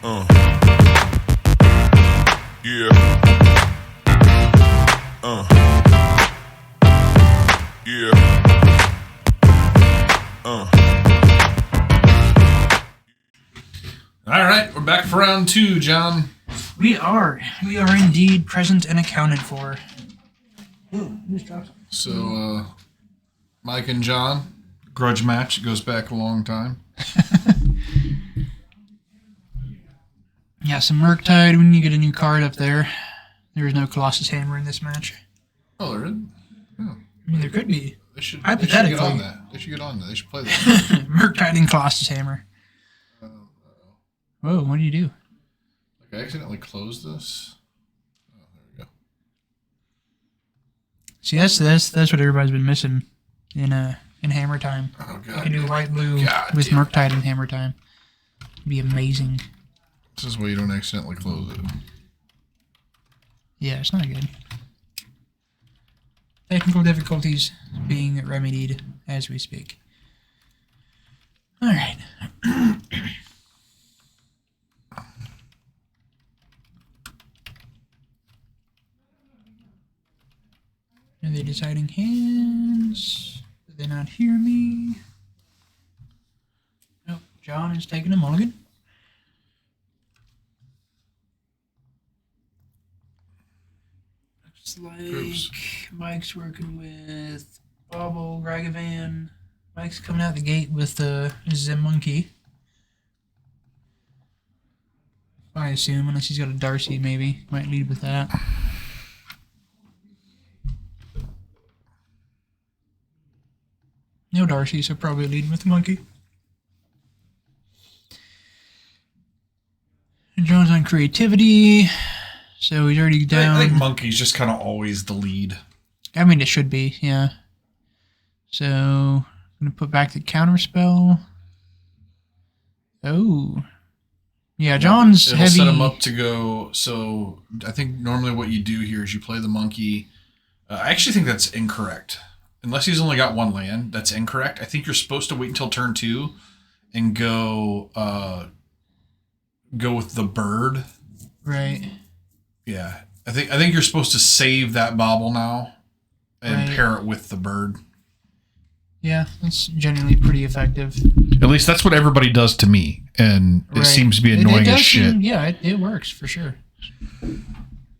Yeah. Yeah. All right, we're back for round 2, John. We are indeed present and accounted for. Ooh, just dropped something. So, Mike and John, grudge match. It goes back a long time. Yeah, some Murktide. We need to get a new card up there. There is no Colossus Hammer in this match. Oh, there isn't? Yeah. I mean, there could be. They should Hypothetically. get on that. They should get on that. They should play that. Murktide and Colossus Hammer. Whoa, what do you do? Like, I accidentally closed this. Oh, there we go. See, that's what everybody's been missing in Hammer Time. Oh, God. You can do white blue God with damn. Murktide in Hammer Time. It'd be amazing. This is why you don't accidentally close it. Yeah, it's not good. Technical difficulties being remedied as we speak. All right. Are they deciding hands? Did they not hear me? Nope. John is taking a mulligan. Looks like Oops. Mike's working with Bobble, Gragavan. Mike's coming out the gate with the Zim Monkey. I assume, unless he's got a Darcy, maybe. Might lead with that. No Darcy, so probably leading with the monkey. And John's on creativity, so he's already down. I think monkey's just kind of always the lead. I mean, it should be, yeah. So, I'm going to put back the counter spell. Oh. Yeah, John's It'll heavy. set him up to go. So, I think normally what you do here is you play the monkey. I actually think that's incorrect. Unless he's only got one land, that's incorrect. I think you're supposed to wait until turn 2 and go with the bird. Right. Yeah. I think you're supposed to save that bobble now and Right. pair it with the bird. Yeah, that's generally pretty effective. At least that's what everybody does to me, and it Right. seems to be It annoying does as shit. seem- yeah, it works for sure.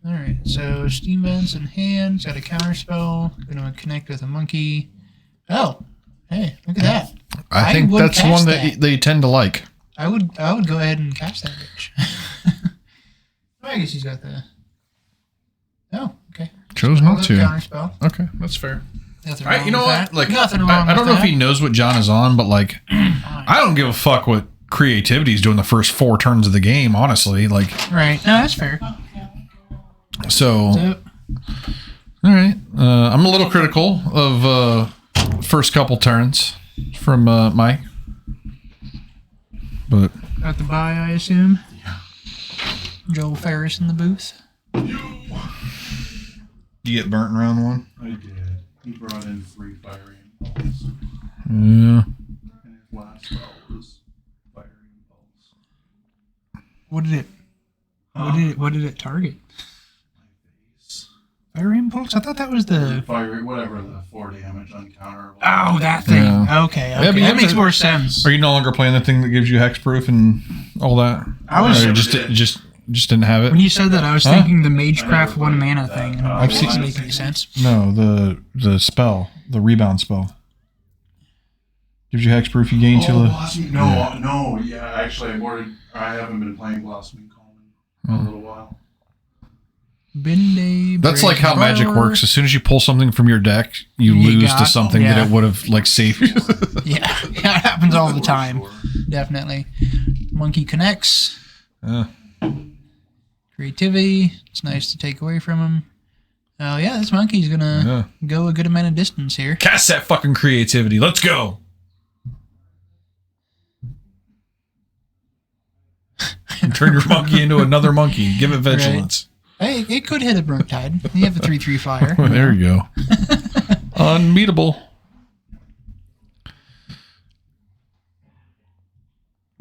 All right, so Steam Vents in hand, got a counter spell. Going to connect with a monkey. Oh, hey, look at that. I think would that's cast one that they tend to like. I would go ahead and cast that bitch. I guess he's got the. Oh, okay. Chose not to. Counter spell. Okay, that's fair. Nothing All right, wrong you know with what? that. Like, Nothing wrong I don't with know if that. he knows what John is on, but like, I don't give a fuck what creativity is doing the first 4 turns of the game. Honestly, like, Right. No, that's fair. so. So, All right, I'm a little critical of first couple turns from Mike, but got the buy, I assume. Yeah. Joel Ferris in the booth. you get burnt in round 1. I did. He brought in 3 fiery impulse. Yeah. And his last spell was fiery impulse. What did it? What did it target? My face. Fire Impulse? I thought that was the. Fiery, whatever, the 4 damage uncounterable. Oh, that thing. Yeah. Okay. but you that have makes to- more sense. Are you no longer playing the thing that gives you hexproof and all that? I was- Or you Never did. just didn't have it. When you said that, I was Huh? thinking the Magecraft I never 1 played mana that. thing. And I've it seen- doesn't make any sense. No, the spell, the rebound spell. Gives you hexproof. You gain Oh, 2. Blossoming. No, yeah, actually, I haven't been playing Blossoming Calming in a little while. Binde. That's like how magic works. As soon as you pull something from your deck, you You lose got- to something yeah. that it would have like saved you. Yeah. Yeah, it happens all the For time. sure. Definitely. Monkey connects. Yeah. Creativity. It's nice to take away from him. Oh, yeah, this monkey's going to go a good amount of distance here. Cast that fucking creativity. Let's go. Turn your monkey into another monkey. Give it vigilance. Hey, it could hit a Murktide. You have a 3/3 flyer. Oh, there you go. Unbeatable.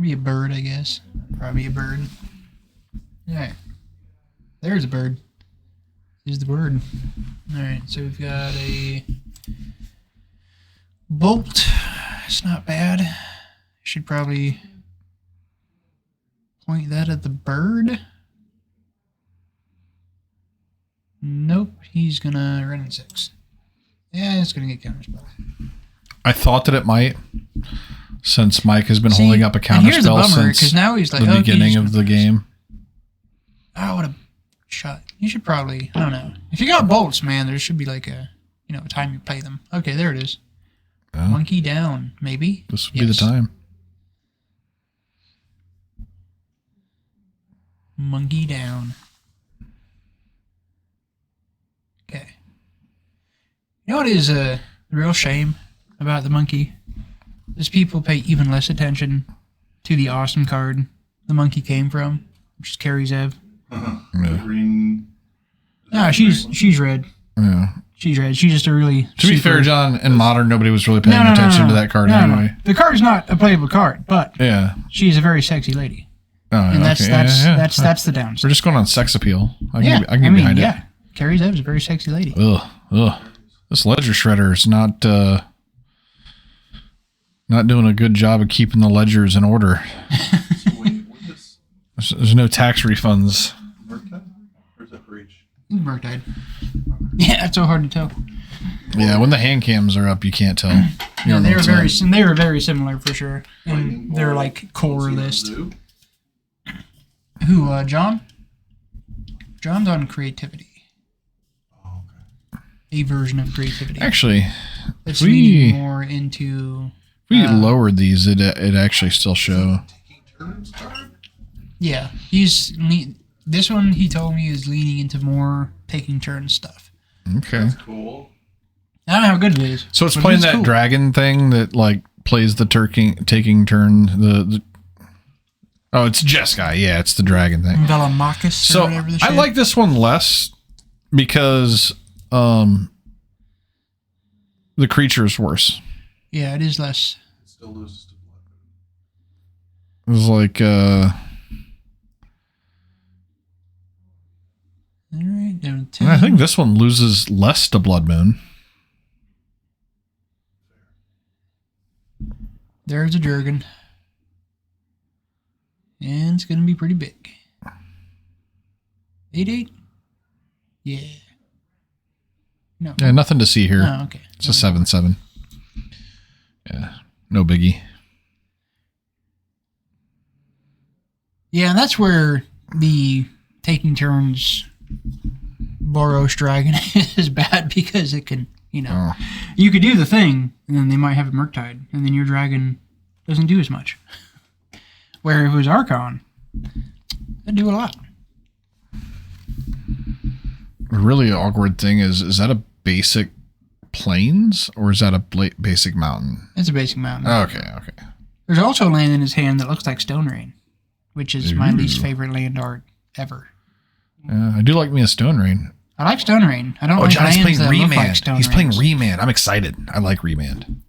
Be a bird, I guess. Probably a bird. Alright. There's a bird. Here's the bird. Alright, so we've got a bolt. It's not bad. Should probably point that at the bird. Nope, he's gonna run in 6. Yeah, it's gonna get counterspell. I thought that it might, since Mike has been holding up a counterspell since now he's like, the beginning of the game. Oh, what a shot. You should probably, I don't know. If you got bolts, man, there should be like a time you play them. Okay, there it is. Oh, Monkey down, maybe? this would be the time. Monkey down. Okay. You know what is a real shame about the monkey? Is people pay even less attention to the awesome card the monkey came from, which is Carrie's Ev. Yeah. Green. No, she's red. Yeah. She's red. She's just a really. To be fair, John, in Modern, nobody was really paying attention to that card anyway. The card's not a playable card, but Yeah. she's a very sexy lady, Oh, and that's okay. that's the downside. We're just going on sex appeal. I can get I mean, behind yeah. Carrie's Ev is a very sexy lady. it. Ugh. This ledger shredder is not doing a good job of keeping the ledgers in order. So when this There's no tax refunds. Murktide? Or is that for each? Murktide. Yeah, it's so hard to tell. Yeah, when the hand cams are up, you can't tell. You Yeah, don't know what's up. they were very similar for sure. And they're like core list. Zoo? Who, John? John's on creativity. Oh, okay. A version of creativity. Actually, It's we- leaning more into. if we lowered these, it actually still show. Taking turns card? Yeah, this one he told me is leaning into more taking turns stuff. Okay. That's cool. I don't know how good it is. So it's but playing that cool. dragon thing that like plays the taking turn. Oh, it's Jeskai. Yeah, it's the dragon thing. Velamachus or So whatever the I shit. like this one less because the creature is worse. Yeah, it is less. It still loses to blood. It was like All right, down to 10. I think this one loses less to Blood Moon. There's a Jurgen. And it's going to be pretty big. 8-8? Yeah. No. Yeah, nothing to see here. Oh, okay. It's a 7/7. Yeah, no biggie. Yeah, and that's where the taking turns Boros Dragon is bad because it can, Oh. you could do the thing and then they might have a Murktide and then your dragon doesn't do as much. Where if it was Archon, it'd do a lot. A really awkward thing is that a basic plains or is that a basic mountain? It's a basic mountain. Okay. There's also a land in his hand that looks like Stone Rain, which is my Ooh. least favorite land art ever. I do like me a Stone Rain. I like Stone Rain. I don't Oh, like John's lands playing that look like Remand. Stone He's playing Rains. Remand. I'm excited. I like Remand.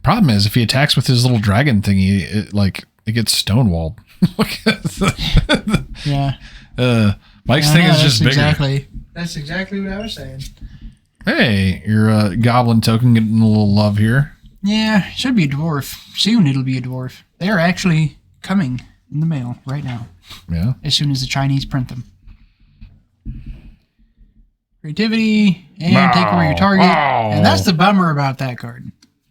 Problem is, if he attacks with his little dragon thingy, it gets stonewalled. Yeah. Mike's Yeah, thing no, is just bigger. That's exactly what I was saying. Hey, your goblin token getting a little love here. Yeah, it should be a dwarf. Soon it'll be a dwarf. They are actually coming in the mail right now, Yeah. as soon as the Chinese print them. Creativity, and take away your target. Wow. And that's the bummer about that card,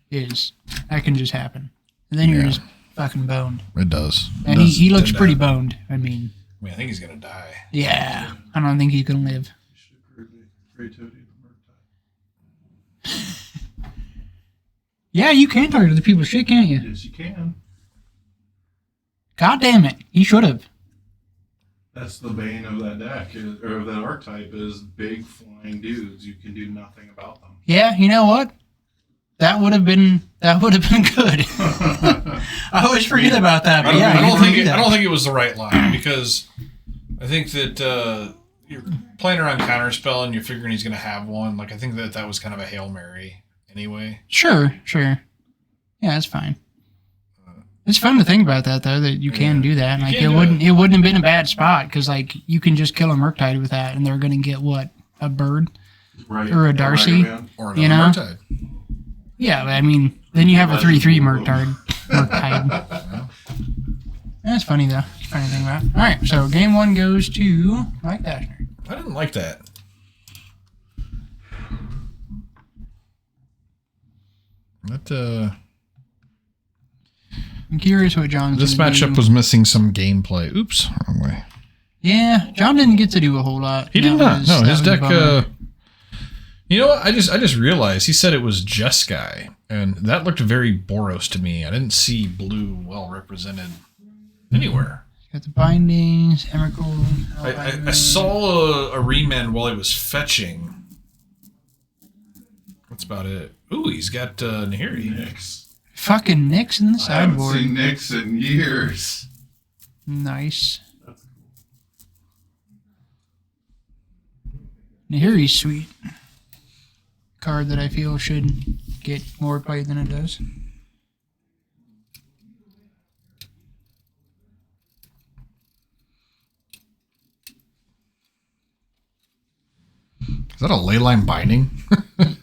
is that can just happen. And then you're Yeah. just fucking boned. It does. And he looks pretty boned. I mean, I think he's gonna die. yeah. I don't think he's going to live. You should creativity of the Murktide. Yeah, you can target other people's shit, can't you? Yes, you can. God damn it. He should have. That's the bane of that deck, or of that archetype, is big flying dudes. You can do nothing about them. Yeah, you know what? That would have been good. I always forget about that. But I don't think it it was the right line because I think that you're playing around counterspell and you're figuring he's gonna have one. Like I think that was kind of a Hail Mary anyway. Sure. Yeah, that's fine. It's fun to think about that though, that you can do that. Like can it wouldn't have been a bad spot because like you can just kill a Murktide with that, and they're gonna get what, a bird or a Darcy, or another Murktide. Yeah, but I mean, then you have a 3/3 Murktide. That's funny though. It's funny to think about. All right, so game 1 goes to Mike Dashner. I didn't like that. I'm curious what John's. This matchup was missing some gameplay. Oops, wrong way. Yeah, John didn't get to do a whole lot. He did not. No, his deck. You know what? I just realized he said it was Jeskai, and that looked very Boros to me. I didn't see blue well represented anywhere. Got the bindings, Emrakul. I saw a Remand while he was fetching. That's about it. Ooh, he's got Nahiri. Nyx. Fucking Nyx in the I haven't sideboard. seen Nyx in years. Nice. Nahiri's sweet. Card that I feel should get more play than it does. Is that a leyline binding?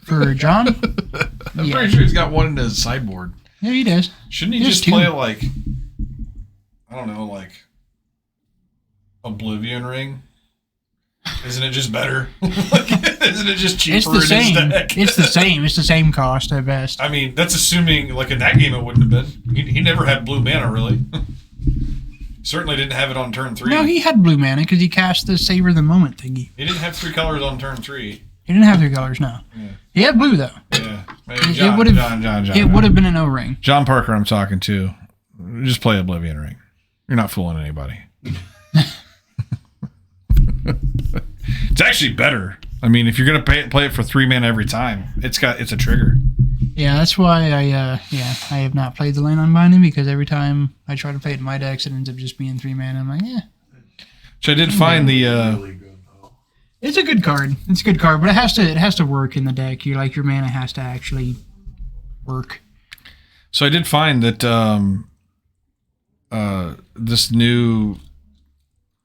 For John? I'm pretty sure he's got one in his sideboard. Yeah, he does. Shouldn't he just play like, I don't know, like Oblivion Ring? Isn't it just better? Isn't it just cheaper It's the in same. his deck? It's the same. It's the same cost at best. I mean, that's assuming, like in that game, it wouldn't have been. He never had blue mana, really. Certainly didn't have it on turn 3. No, he had blue mana because he cast the Savor the Moment thingy. He didn't have 3 colors on turn 3. He didn't have 3 colors, no. Yeah. He had blue, though. Yeah. Maybe It John, would've- John. It would have been an O-ring. John Parker, I'm talking to. Just play Oblivion Ring. You're not fooling anybody. It's actually better. I mean, if you're gonna play it for 3 mana every time, it's a trigger. Yeah, that's why I have not played the Land Unbinding because every time I try to play it in my decks, it ends up just being 3 mana. I'm like, yeah. Which I did find the. Really good though. It's a good card. It's a good card, but it has to work in the deck. Your mana has to actually work. So I did find that this new.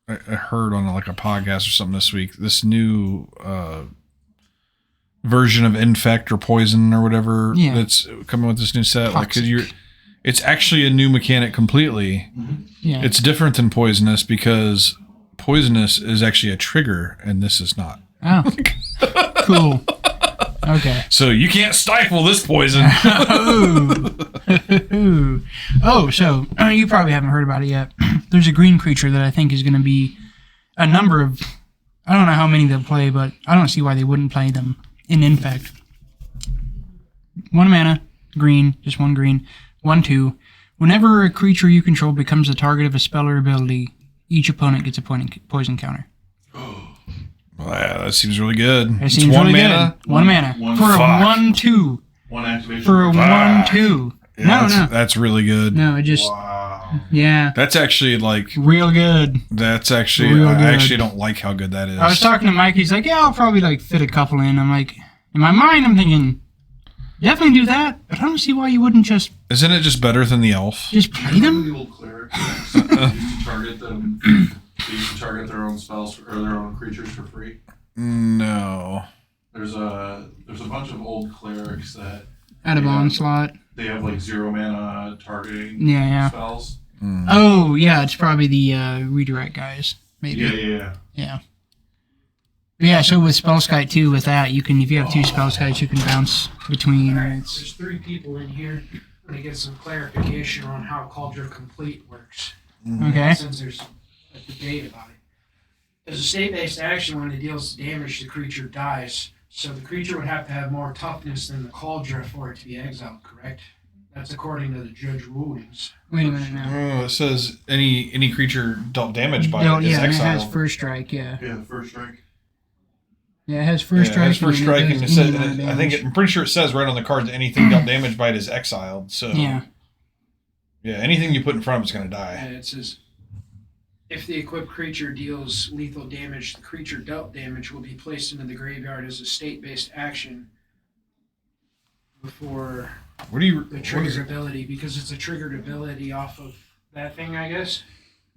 I heard on like a podcast or something this week. This new version of Infect or Poison or whatever that's coming with this new set. Toxic. Like it's actually a new mechanic completely. Yeah. It's different than Poisonous because Poisonous is actually a trigger and this is not. Oh. Cool. Okay. So you can't stifle this poison. Oh, so you probably haven't heard about it yet. There's a green creature that I think is going to be a number of. I don't know how many they'll play, but I don't see why they wouldn't play them in Infect. 1 mana, green, just 1 green, 1/2. Whenever a creature you control becomes the target of a spell or ability, each opponent gets a poison counter. Well, yeah, that seems really good. It seems really good. 1 mana. One- For a Fuck. 1/2. One activation. For a 1/2. Yeah, that's really good. No, it just. Wow. Yeah. That's actually like. Real good. That's actually. Real I good. actually don't like how good that is. I was talking to Mike. He's like, yeah, I'll probably like fit a couple in. I'm like, in my mind, I'm thinking, definitely do that. But I don't see why you wouldn't just Isn't it just better than the elf? play them. The old clerics. You can target them. You can target their own spells or their own creatures for free. No. There's a bunch of old clerics that Out of onslaught. they have like 0 mana targeting Yeah. spells. Oh, yeah, it's probably the redirect guys. Maybe. Yeah. Yeah, so with Spellskite too, with that, you can, if you have 2 Spellskites, you can bounce between. It's, There's 3 people in here to get some clarification on how Cauldron Complete works. okay. Since there's a debate about it. As a state-based action, when it deals damage, the creature dies. So the creature would have to have more toughness than the Cauldron for it to be exiled, correct? That's according to the judge rulings. Wait a minute now. Oh, it says any creature dealt damage by No, it is yeah, and it exiled. has first strike, yeah. Yeah, the first strike. Yeah, it has first strike. It has first and then strike, it and it does says, any amount of I think damage. I'm pretty sure it says right on the card that anything dealt damage by it is exiled. So Yeah. anything you put in front of it's going to die. And it says, if the equipped creature deals lethal damage, the creature dealt damage will be placed into the graveyard as a state-based action before What do you? The What triggered is it? ability, because it's a triggered ability off of that thing, I guess.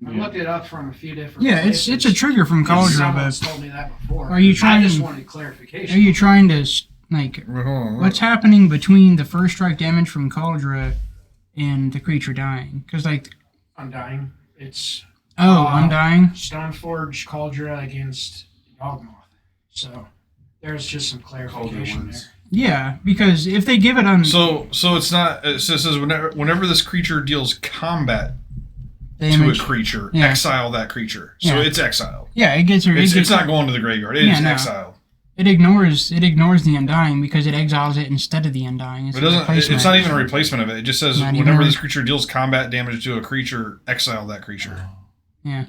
I Yeah. looked it up from a few different Yeah, it's places. a trigger from Cauldron, Someone's but told me that before. Are you I just trying- wanted clarification. are you trying to like Wait, hold on. what's happening between the first strike damage from Cauldron and the creature dying? Because like Undying. It's Undying. Stoneforge Cauldron against Yawgmoth. So there's just some clarification wins. there. Yeah, because if they give it on So it's not. It says whenever this creature deals combat damage, to a creature, Yeah. exile that creature. So Yeah. it's exiled. yeah, it gets It's not going to the graveyard. It is no. exiled. It ignores the Undying because it exiles it instead of the Undying. It's It a doesn't. replacement. It's not even a replacement of it. It just says Not even whenever a- this creature deals combat damage to a creature, exile that creature. Yeah.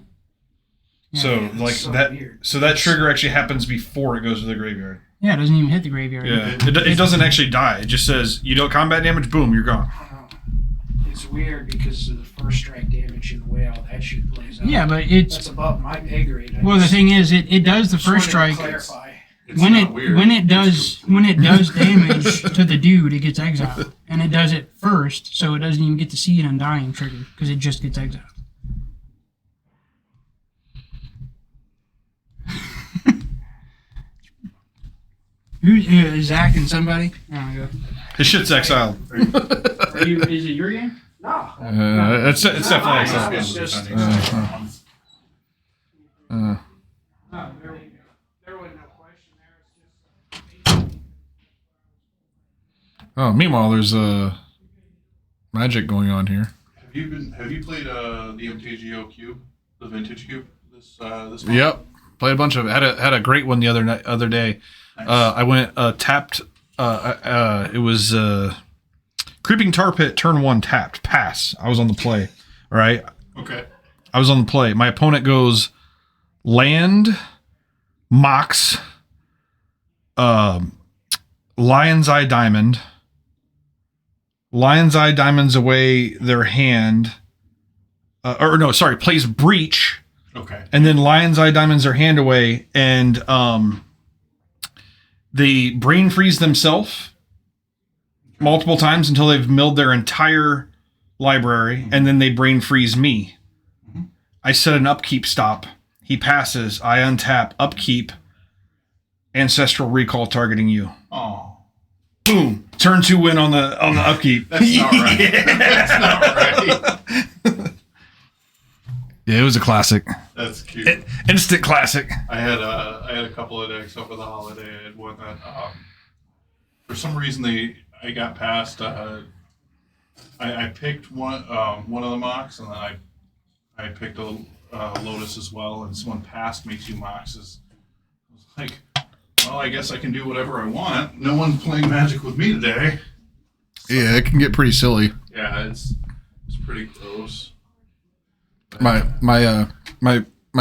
Yeah. So It's like so that. weird. So that trigger actually happens before it goes to the graveyard. Yeah, it doesn't even hit the graveyard. Yeah. It doesn't actually die. It just says you deal combat damage. Boom, you're gone. It's weird because of the first strike damage in Whale. That shit plays out. Yeah, but it's That's above my pay grade. well. The thing is, it does the first Just wanted to strike. clarify. It's When not it weird. when it It's does damage to the dude, it gets exiled, and it does it first, so it doesn't even get to see an Undying trigger because it just gets exiled. Who's Zach and somebody? Oh, go. His shit's exiled. Are you? Is it your game? No. It's definitely mine. exiled. It's just- Uh, No, there was no question there. It's just oh, meanwhile, there's magic going on here. Have you played the MTGO cube, the vintage cube this month? Yep, played a bunch of it. Had a great one the other day. Nice. I went tapped. It was Creeping Tar Pit turn 1 tapped pass. I was on the play. All right, Okay. I was on the play. My opponent goes land, Mox, Lion's Eye Diamond. Lion's Eye Diamond's away their hand. Plays Breach, Okay. and then Lion's Eye Diamonds their hand away, and they brain freeze themselves multiple times until they've milled their entire library, and then they brain freeze me. I set an upkeep stop. He passes. I untap, upkeep, Ancestral Recall targeting you. Oh, Boom. Turn 2 win on the upkeep. that's not right. That's not right. Yeah, it was a classic. That's cute. Instant classic. I had a couple of decks over the holiday. I had one that for some reason I got past. I picked one of the mocks, and then I picked a Lotus as well, and someone passed me 2 moxes. I was like, well, I guess I can do whatever I want. No one's playing Magic with me today. Yeah, it can get pretty silly. Yeah, it's pretty gross. My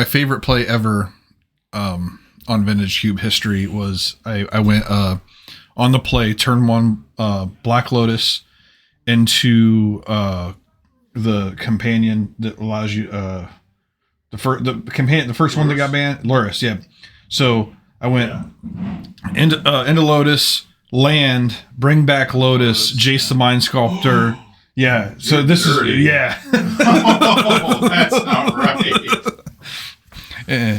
favorite play ever on Vintage Cube history was I went on the play turn 1 Black Lotus into the companion that allows you the first one that got banned, Luris. Yeah. So I went into Lotus, land, bring back Lotus, Jace the Mind Sculptor. Yeah. So You're this dirty. is yeah. Oh, that's not right.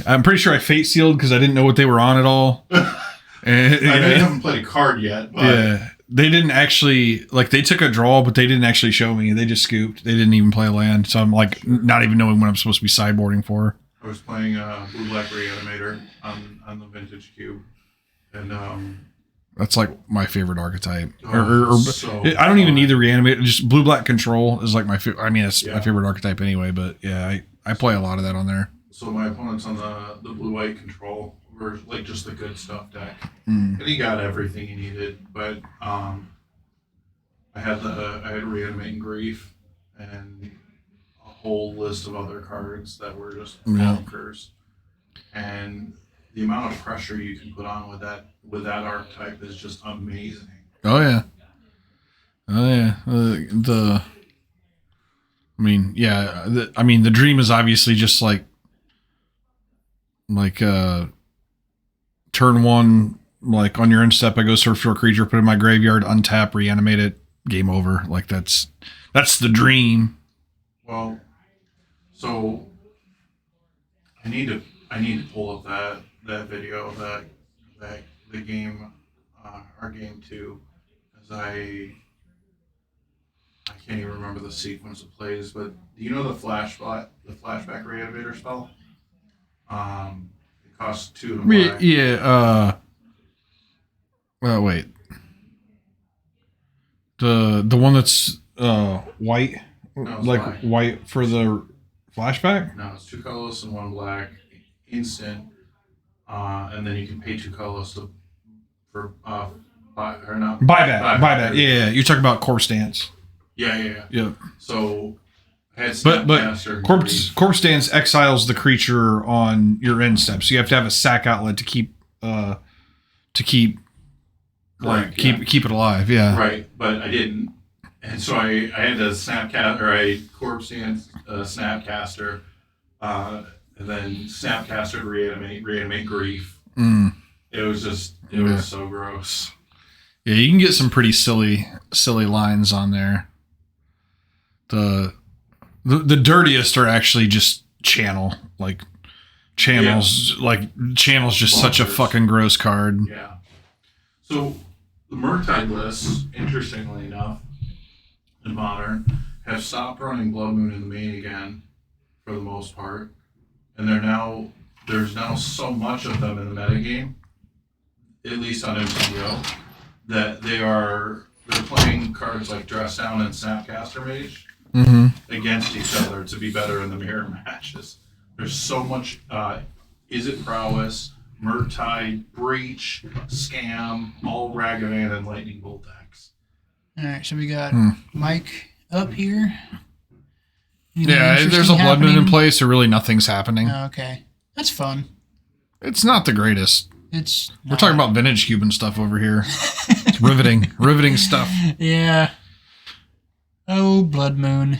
I'm pretty sure I fate sealed because I didn't know what they were on at all. I haven't played a card yet, but Yeah. They didn't actually, like, they took a draw, but they didn't actually show me. They just scooped. They didn't even play a land. So I'm, like, not even knowing what I'm supposed to be sideboarding for. I was playing Blue Black Reanimator on the Vintage Cube, and That's, like, my favorite archetype. so I don't even need the reanimate. Just blue black control is, like, my favorite. I mean, it's Yeah. my favorite archetype anyway, but yeah, I play a lot of that on there. So my opponent's on the blue white control, or like just the good stuff deck, Mm. and he got everything he needed. But I had Reanimate and Grief, and a whole list of other cards that were just Yeah. bonkers. And the amount of pressure you can put on with that archetype is just amazing. Oh, yeah. Oh, yeah. The dream is obviously just like turn 1, like on your end step, I go search for a creature, put it in my graveyard, untap, reanimate it, game over. Like that's the dream. Well, so I need to pull up that video that the game our game 2, because I can't even remember the sequence of plays. But do you know the flashback reanimator spell? It costs 2 to buy. Yeah. Wait. The one that's white, No, it's like black. white for the flashback. No, it's 2 colorless and 1 black, instant, and then you can pay 2 colorless for Buyback. Yeah, you're talking about corpse dance. Yeah. Yeah. So, I had But Snapcaster corpse dance exiles the creature on your end step, so you have to have a sack outlet to keep Correct, keep it alive. Yeah. Right, but I didn't, and so I had to corpse dance Snapcaster, and then Snapcaster to reanimate grief. Mm. It was so gross. Yeah, you can get some pretty silly lines on there. The dirtiest are actually just channel. Like channels just such a fucking gross card. Yeah. So the Murktide lists, interestingly enough, in Modern, have stopped running Blood Moon in the main again, for the most part, and there's now so much of them in the metagame, at least on MCO, that they're playing cards like Dress Down and Snapcaster Mage against each other to be better in the mirror matches. There's so much Is It Prowess, Murktide, Breach, Scam, all Ragavan and Lightning Bolt decks. All right, so we got Mike up here. Yeah, there's a Blood Moon in place, so really nothing's happening. Oh, okay, that's fun. It's not the greatest. It's We're talking about vintage Cuban stuff over here. It's riveting stuff. Yeah. Oh, Blood Moon.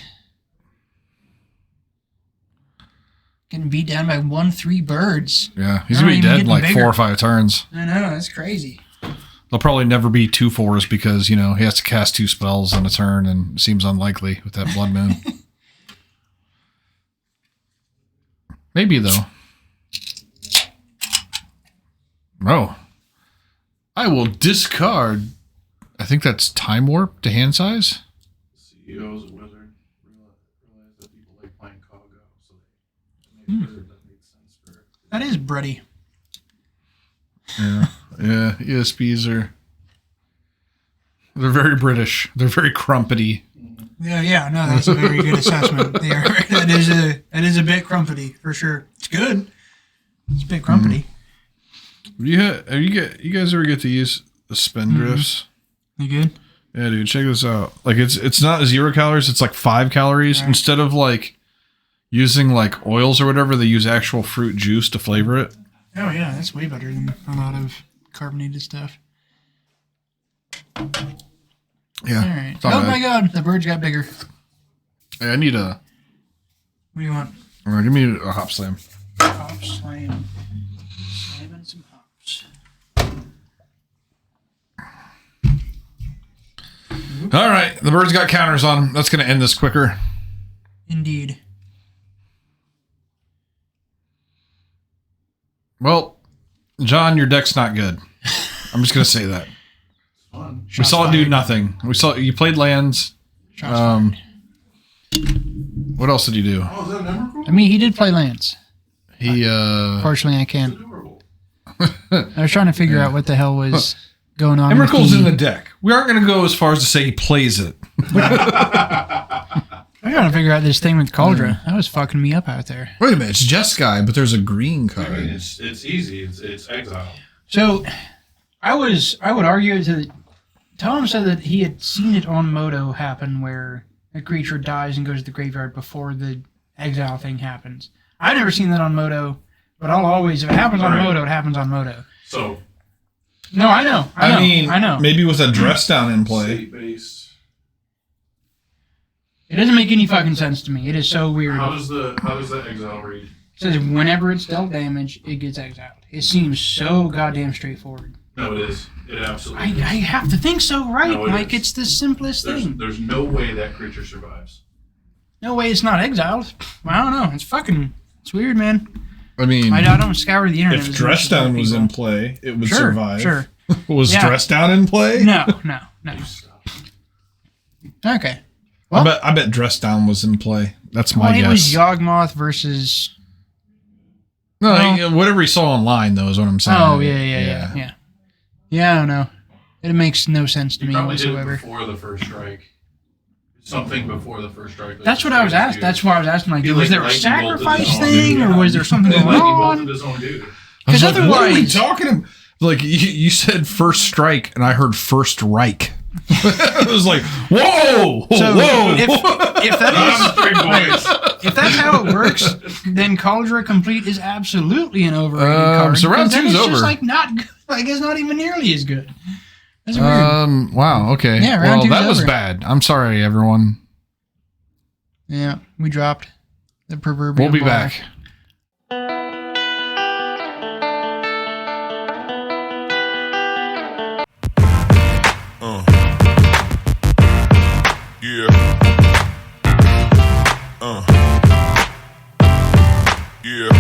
Getting beat down by 1-3 birds. Yeah, he's gonna be dead in like bigger. 4 or 5 turns. I know, that's crazy. There'll probably never be 2 4s because, he has to cast 2 spells on a turn, and it seems unlikely with that Blood Moon. Maybe, though. Oh. I will discard. I think that's Time Warp to hand size. CEO's a wizard. Realize that people like playing Congo, so they made a wizard that made sense for it. That is bready. Yeah, ESPs they're very British. They're very crumpety. Yeah, no, that's a very good assessment. They are, that is a bit crumpety for sure. It's good. It's a bit crumpety. You guys ever get to use the Spendrifts? You good? Yeah, dude, check this out. Like it's not 0 calories, it's like 5 calories. Right. Instead of like using like oils or whatever, they use actual fruit juice to flavor it. Oh yeah, that's way better than a lot of carbonated stuff. Yeah. All right. Oh my god, the birds got bigger. Hey, I need a. What do you want? All right, give me a hop slam. Hop slam. Slamming some hops. All right, the birds got counters on them. That's going to end this quicker. Indeed. Well, John, your deck's not good. I'm just going to say that. Fun. We saw it do nothing. We saw you played lands. What else did you do? Oh, is that Emrakul? I mean, he did play lands. He Fortunately, I can't. Adorable. I was trying to figure out what the hell was going on. Emrakul's in the deck. We aren't going to go as far as to say he plays it. I'm trying to figure out this thing with Cauldron. That was fucking me up out there. Wait a minute, it's Jeskai, but there's a green card. I mean, it's easy. It's exile. So, I would argue to Tom said that he had seen it on Moto happen where a creature dies and goes to the graveyard before the exile thing happens. I've never seen that on Moto, but I'll always, if it happens on Moto, it happens on Moto. So. No, I know. I know. Maybe with a dress down in play. State-based. It doesn't make any fucking sense to me. It is so weird. How does the exile read? It says whenever it's dealt damage, it gets exiled. It seems so goddamn straightforward. No, it is. It absolutely I is. have to think so, right? No, it Like, is. it's the simplest thing. There's no way that creature survives. No way it's not exiled. I don't know. It's weird, man. I mean, I don't scour the internet. If as Dress much as other Down was people. in play, it would Sure, survive. sure. Was Yeah. Dress Down in play? No. Okay. Well, I bet Dress Down was in play. That's my it guess. was Yawgmoth versus. no, well- whatever he saw online, though, is what I'm saying. Oh yeah. Yeah, I don't know. It makes no sense to He me probably did it whatsoever. before the first strike. Something before the first strike. That's what I was asking. That's why I was asking. Like, He, was there a lightning bolted his sacrifice own thing, dude. or was there something He going lightning bolted on? his own dude. I was Because like, what are we otherwise, talking about? Like, you said first strike, and I heard first Reich. I was like, whoa! so whoa! if that Big boys. is if that's how it works, then Cauldron Complete is absolutely an overrated card. so round because then two's it's over. just like not good. Like it's not even nearly as good. That's weird. Wow, okay. Yeah, round well, two's that was over. bad. I'm sorry, everyone. Yeah, we dropped the proverbial. We'll be ball. back. Yeah. Yeah.